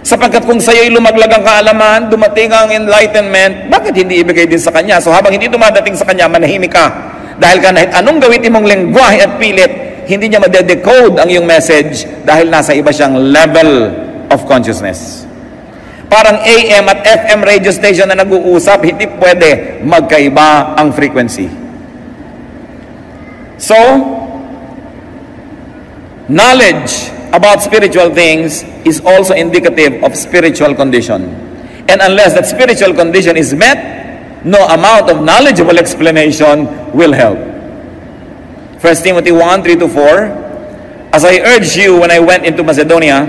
Sapagkat kung sa iyo'y lumaglag ang kaalaman, dumating ang enlightenment, bakit hindi ibigay din sa kanya? So habang hindi dumadating sa kanya, manahimik ka. Dahil kahit anong gawin mong lengguwahe at pilit, hindi niya madedecode ang iyong message dahil nasa iba siyang level of consciousness. Parang AM at FM radio station na nag-uusap, hindi pwede magkaiba ang frequency. So, knowledge about spiritual things is also indicative of spiritual condition. And unless that spiritual condition is met, no amount of knowledgeable explanation will help. 1 Timothy 1:3-4, as I urged you when I went into Macedonia,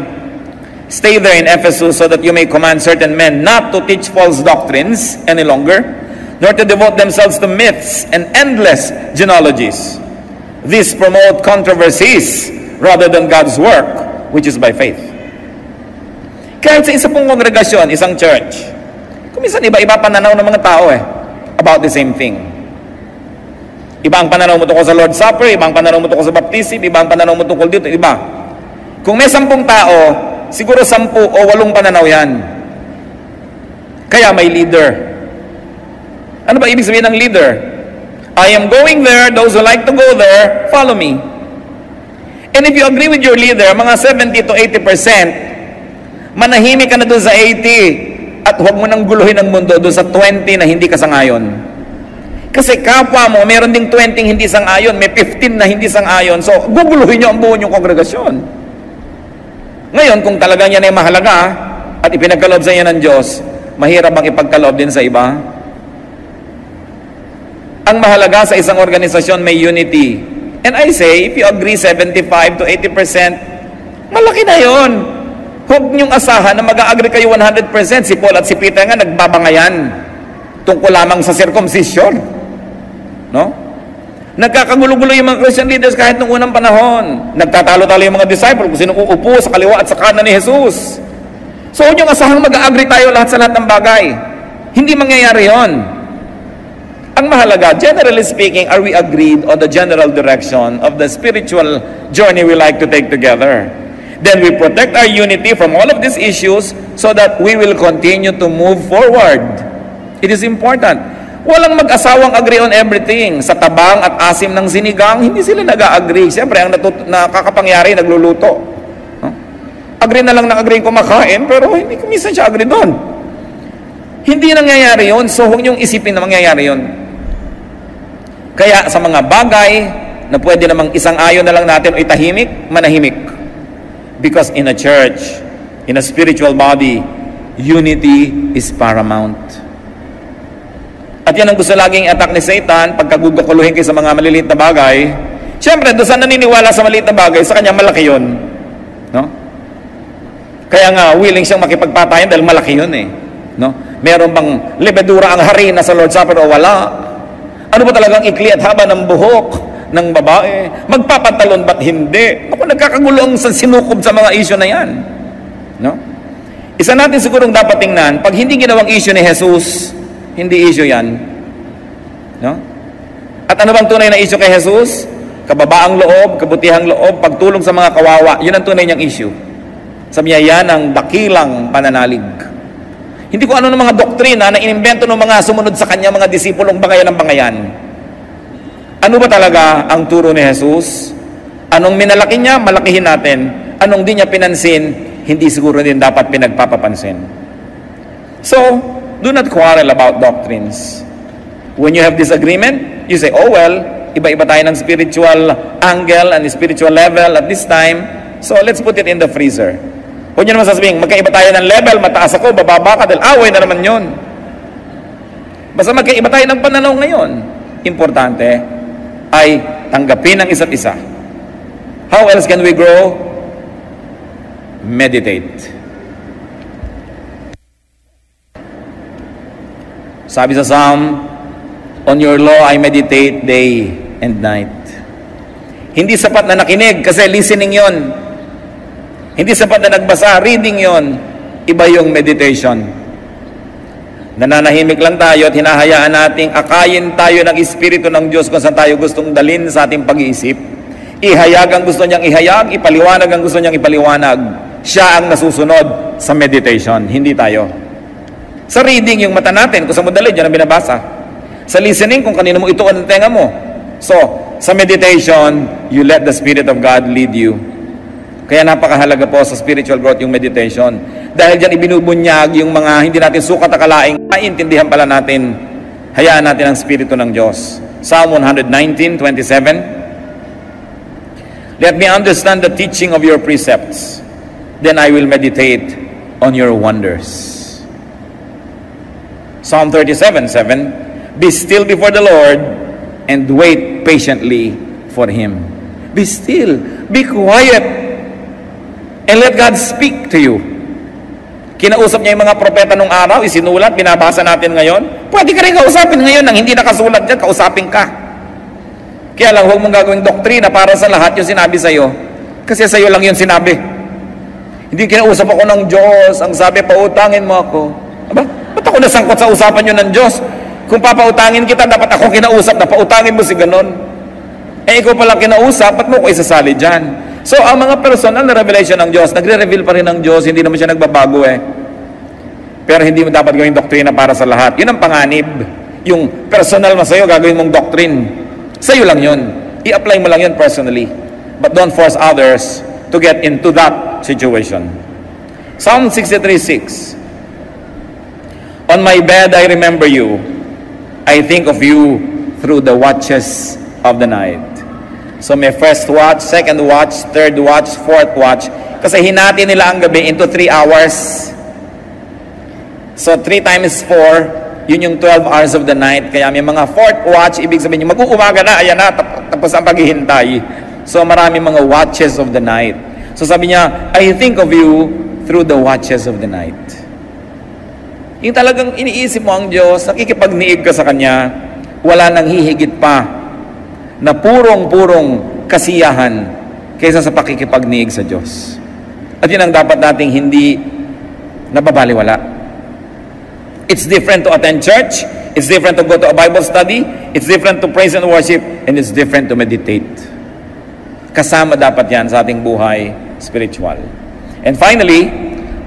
stay there in Ephesus so that you may command certain men not to teach false doctrines any longer, nor to devote themselves to myths and endless genealogies. These promote controversies rather than God's work, which is by faith. Kahit sa isa pong kongregasyon, isang church, kuminsan iba-iba pananaw ng mga tao about the same thing. Iba ang pananaw mo tungkol sa Lord's Supper, iba ang pananaw mo tungkol sa baptism, iba ang pananaw mo tungkol dito, iba. Kung may 10 tao, siguro 10 o 8 pananaw yan. Kaya may leader. Ano ba ibig sabihin ng leader? I am going there, those who like to go there, follow me. And if you agree with your leader, mga 70 to 80%, manahimik ka na doon sa 80 at huwag mo nang guluhin ang mundo doon sa 20 na hindi ka sangayon. Kasi kapwa mo, meron ding 20 hindi sang-ayon, may 15 na hindi sang-ayon, so guguluhin nyo ang buo nyong kongregasyon. Ngayon, kung talagang yan ay mahalaga at ipinagkaloob sa inyo ng Diyos, mahirap bang ipagkaloob din sa iba? Ang mahalaga sa isang organisasyon may unity. And I say, if you agree 75 to 80%, malaki na yon. Huwag niyong asahan na mag-a-agree kayo 100%. Si Paul at si Peter nga nagbabangayan tungkol lamang sa circumcision. No? Nagkakagulo-gulo yung mga Christian leaders kahit nung unang panahon. Nagtatalo-talo yung mga disciple kung sino uupo sa kaliwa at sa kanan ni Jesus. So, huwag niyong asahang mag-a-agree tayo lahat sa lahat ng bagay. Hindi mangyayari yon. Ang mahalaga, generally speaking, are we agreed on the general direction of the spiritual journey we like to take together? Then we protect our unity from all of these issues so that we will continue to move forward. It is important. Walang mag-asawang agree on everything. Sa tabang at asim ng sinigang, hindi sila nag-a-agree. Siyempre, ang nakakapangyari, nagluluto. Agree na lang na agree kumakain, pero hindi kumisan siya agree doon. Hindi nangyayari yun, so huwag niyong isipin na mangyayari yun. Kaya sa mga bagay na pwede namang isang ayon na lang natin o itahimik, manahimik. Because in a church, in a spiritual body, unity is paramount. At yan ang gusto laging attack ni Satan, pagkagugukuluhin kayo sa mga maliliit na bagay. Siyempre, doon sa naniniwala sa maliit na bagay, sa kanya malaki yun. No? Kaya nga, willing siyang makipagpatayan dahil malaki yun eh. No? Meron bang lebedura ang harina sa Lord's Supper o wala? Ano ba talagang ikli at haba ng buhok ng babae? Magpapantalon ba't hindi? Ako, nagkakagulo ang sinukob sa mga issue na yan. No? Isa natin sigurong dapat tingnan, pag hindi ginawang issue ni Jesus, hindi issue yan. No? At ano bang tunay na issue kay Jesus? Kababaang loob, kabutihang loob, pagtulong sa mga kawawa. Yun ang tunay niyang issue. Sabi niya, yan ang dakilang pananalig. Hindi ko ano ng mga doktrina na inimbento ng mga sumunod sa kanya, mga disipulong bangayan ng bangayan. Ano ba talaga ang turo ni Jesus? Anong minalaki niya, malakihin natin. Anong di niya pinansin, hindi siguro din dapat pinagpapapansin. So, do not quarrel about doctrines. When you have disagreement, you say, oh well, iba-iba tayo ng spiritual angle and spiritual level at this time, so let's put it in the freezer. Huwag nyo naman sasabihin, magkaiba tayo ng level, mataas ako, bababa ka, dahil away na naman yun. Basta magkaiba tayo ng pananaw ngayon. Importante ay tanggapin ang isa't isa. How else can we grow? Meditate. Sabi sa Psalm, on your law I meditate day and night. Hindi sapat na nakinig kasi listening yon. Hindi sapat na nagbasa, reading yon. Iba yung meditation. Nananahimik lang tayo at hinahayaan nating akayin tayo ng Espiritu ng Diyos kung saan tayo gustong dalhin sa ating pag-iisip. Ihayag ang gusto niyang ihayag, ipaliwanag ang gusto niyang ipaliwanag. Siya ang nasusunod sa meditation, hindi tayo. Sa reading, yung mata natin, kung sa madali, yan ang binabasa. Sa listening, kung kanino mo ituon ang tenga mo. So, sa meditation, you let the Spirit of God lead you. Kaya napakahalaga po sa spiritual growth yung meditation. Dahil dyan ibinubunyag yung mga hindi natin sukat akalaing maintindihan pala natin. Hayaan natin ang Espiritu ng Diyos. Psalm 119:27. Let me understand the teaching of your precepts. Then I will meditate on your wonders. Psalm 37:7. Be still before the Lord and wait patiently for Him. Be still. Be quiet. And let God speak to you. Kinausap niya yung mga propeta nung araw, isinulat, binabasa natin ngayon. Pwede ka rin kausapin ngayon nang hindi nakasulat dyan, kausapin ka. Kaya lang, huwag mong gagawing doktrina para sa lahat yung sinabi sa'yo. Kasi sa'yo lang yung sinabi. Hindi kinausap ako ng Diyos, ang sabi, pautangin mo ako. Aba, ba't ako nasangkot sa usapan nyo ng Diyos? Kung papautangin kita, dapat ako kinausap na pautangin mo si ganon. Eh, ikaw pala kinausap, ba't mo ko isasali dyan? So, ang mga personal na revelation ng Diyos, nagre-reveal pa rin ng Diyos, hindi naman siya nagbabago eh. Pero hindi mo dapat gawing doktrina para sa lahat. Yun ang panganib. Yung personal na sa'yo, gagawin mong doctrine. Sa'yo lang yun. I-apply mo lang yun personally. But don't force others to get into that situation. Psalm 63:6. On my bed I remember you. I think of you through the watches of the night. So may first watch, second watch, third watch, fourth watch. Kasi hinati nila ang gabi into 3 hours. So 3 times 4, yun yung 12 hours of the night. Kaya may mga fourth watch, ibig sabihin yung mag-uumaga na, ayan na, tapos ang paghihintay. So marami mga watches of the night. So sabi niya, I think of you through the watches of the night. Yung talagang iniisip mo ang Diyos, nakikipagniig ka sa Kanya, wala nang hihigit pa na purong-purong kasiyahan kaysa sa pakikipagniig sa Diyos. At yun ang dapat nating hindi nababaliwala. It's different to attend church, it's different to go to a Bible study, it's different to praise and worship, and it's different to meditate. Kasama dapat yan sa ating buhay spiritual. And finally,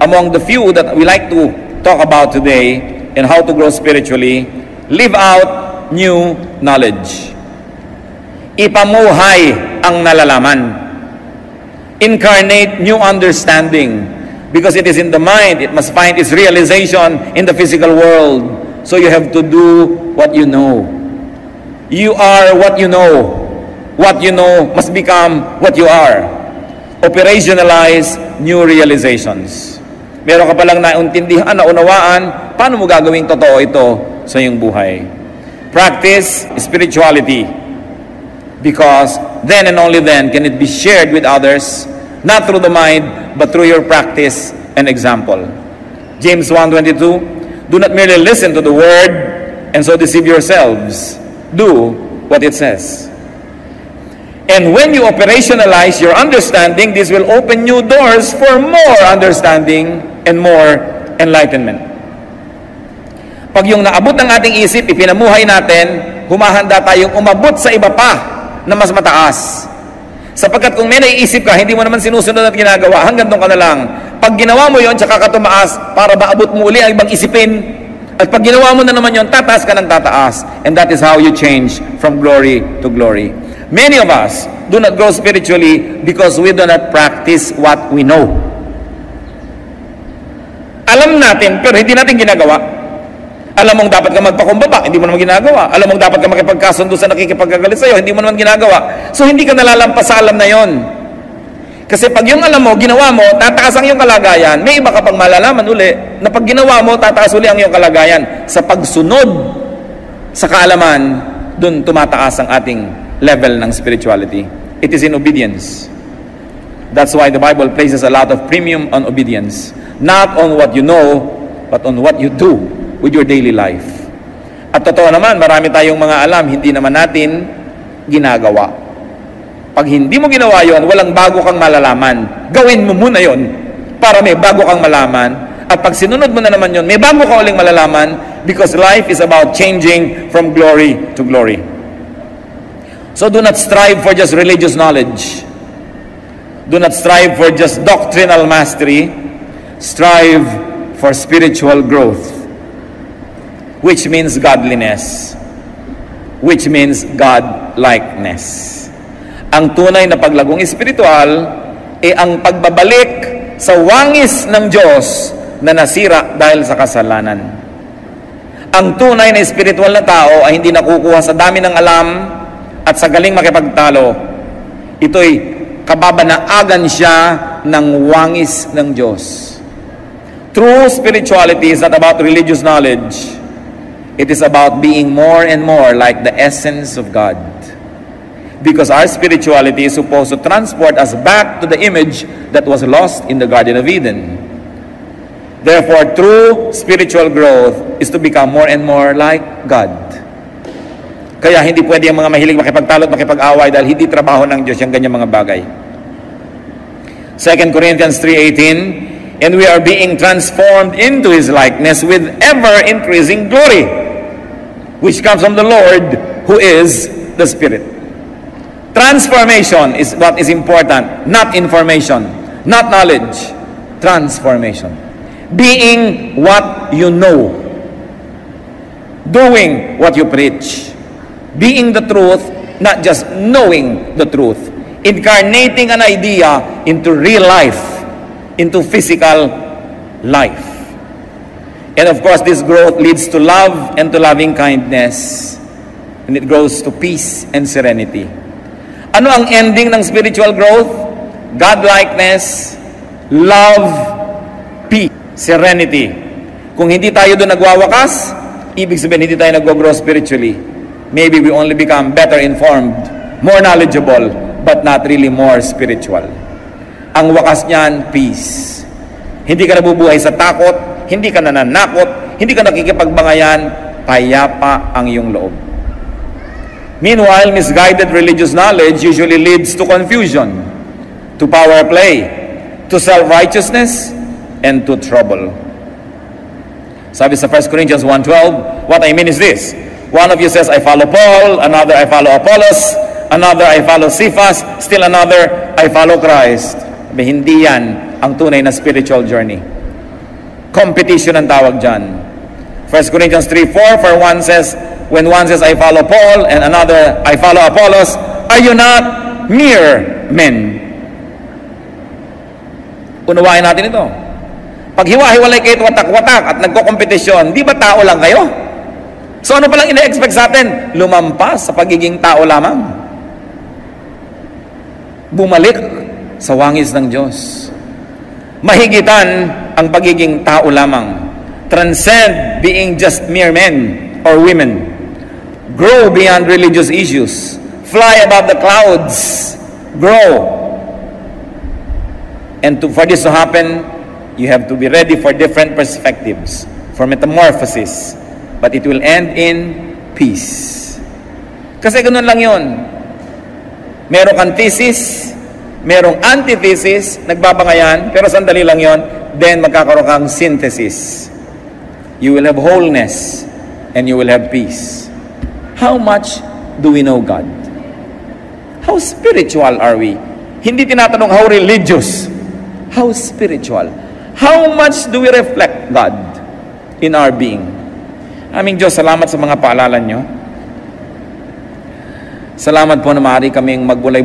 among the few that we like to talk about today and how to grow spiritually, live out new knowledge. Ipamuhay ang nalalaman. Incarnate new understanding. Because it is in the mind, it must find its realization in the physical world. So you have to do what you know. You are what you know. What you know must become what you are. Operationalize new realizations. Meron ka palang nauntindihan, naunawaan, paano mo gagawing totoo ito sa iyong buhay? Practice spirituality. Because then and only then can it be shared with others, not through the mind, but through your practice and example. James 1:22, do not merely listen to the word and so deceive yourselves. Do what it says. And when you operationalize your understanding, this will open new doors for more understanding and more enlightenment. Pag yung naabot ng ating isip, ipinamuhay natin, humahanda tayong umabot sa iba pa na mas mataas. Sapagkat kung may naiisip ka, hindi mo naman sinusunod at ginagawa, hanggang doon ka na lang. Pag ginawa mo yon, tsaka ka tumaas para maabot mo uli ang ibang isipin. At pag ginawa mo na naman yon, tataas ka ng tataas. And that is how you change from glory to glory. Many of us do not grow spiritually because we do not practice what we know. Alam natin, pero hindi natin ginagawa. Alam mong dapat ka magpakumbaba, hindi mo naman ginagawa. Alam mong dapat ka makipagkasundo sa nakikipagkagalit sa'yo, hindi mo naman ginagawa. So hindi ka nalalampas sa alam na yon. Kasi pag yung alam mo, ginawa mo, tataas ang iyong kalagayan. May iba ka pang malalaman uli, na pag ginawa mo, tataas uli ang iyong kalagayan. Sa pagsunod sa kaalaman, dun tumataas ang ating level ng spirituality. It is in obedience. That's why the Bible places a lot of premium on obedience. Not on what you know, but on what you do with your daily life. At totoo naman, marami tayong mga alam, hindi naman natin ginagawa. Pag hindi mo ginawa yon, walang bago kang malalaman. Gawin mo muna yon para may bago kang malaman. At pag sinunod mo na naman yon, may bago ka uling malalaman because life is about changing from glory to glory. So do not strive for just religious knowledge. Do not strive for just doctrinal mastery. Strive for spiritual growth, which means godliness, which means God-likeness. Ang tunay na paglagong espiritual ay ang pagbabalik sa wangis ng Diyos na nasira dahil sa kasalanan. Ang tunay na espiritual na tao ay hindi nakukuha sa dami ng alam at sa galing makipagtalo. Ito'y kababanaagan siya ng wangis ng Diyos. True spirituality is not about religious knowledge. It is about being more and more like the essence of God. Because our spirituality is supposed to transport us back to the image that was lost in the Garden of Eden. Therefore, true spiritual growth is to become more and more like God. Kaya hindi pwede ang mga mahilig makipagtalo at makipag-away dahil hindi trabaho ng Diyos yung ganyang mga bagay. 2 Corinthians 3:18, and we are being transformed into His likeness with ever-increasing glory, which comes from the Lord, who is the Spirit. Transformation is what is important, not information, not knowledge. Transformation. Being what you know. Doing what you preach. Being the truth, not just knowing the truth. Incarnating an idea into real life, into physical life. And of course, this growth leads to love and to loving kindness. And it grows to peace and serenity. Ano ang ending ng spiritual growth? God-likeness, love, peace, serenity. Kung hindi tayo doon nagwawakas, ibig sabihin hindi tayo nag-grow spiritually. Maybe we only become better informed, more knowledgeable, but not really more spiritual. Ang wakas niyan, peace. Hindi ka nabubuhay sa takot, hindi ka nananakot, hindi ka nakikipagbangayan, payapa ang iyong loob. Meanwhile, misguided religious knowledge usually leads to confusion, to power play, to self-righteousness, and to trouble. Sabi sa 1 Corinthians 1:12, what I mean is this: one of you says, I follow Paul, another, I follow Apollos, another, I follow Cephas, still another, I follow Christ. Sabi, hindi yan ang tunay na spiritual journey. Competition ang tawag dyan. 1 Corinthians 3:4, for one says, when one says, I follow Paul, and another, I follow Apollos, are you not mere men? Unawain natin ito. Pag hiwa-hiwalay kayo watak-watak at nagko-kompetisyon, di ba tao lang kayo? So ano palang ina-expect sa atin? Lumampas sa pagiging tao lamang. Bumalik sa wangis ng Diyos. Mahigitan ang pagiging tao lamang. Transcend being just mere men or women. Grow beyond religious issues. Fly above the clouds. Grow. And for this to happen, You have to be ready for different perspectives, for metamorphosis. But it will end in peace. Kasi ganun lang yun. Merong kang thesis, merong antithesis, nagbabangayan, pero sandali lang yun, then magkakaroon kang synthesis. You will have wholeness, and you will have peace. How much do we know God? How spiritual are we? Hindi tinatanong how religious. How spiritual? How much do we reflect God in our being? Aming Diyos, salamat sa mga paalala nyo. Salamat po na maaari kaming magbulay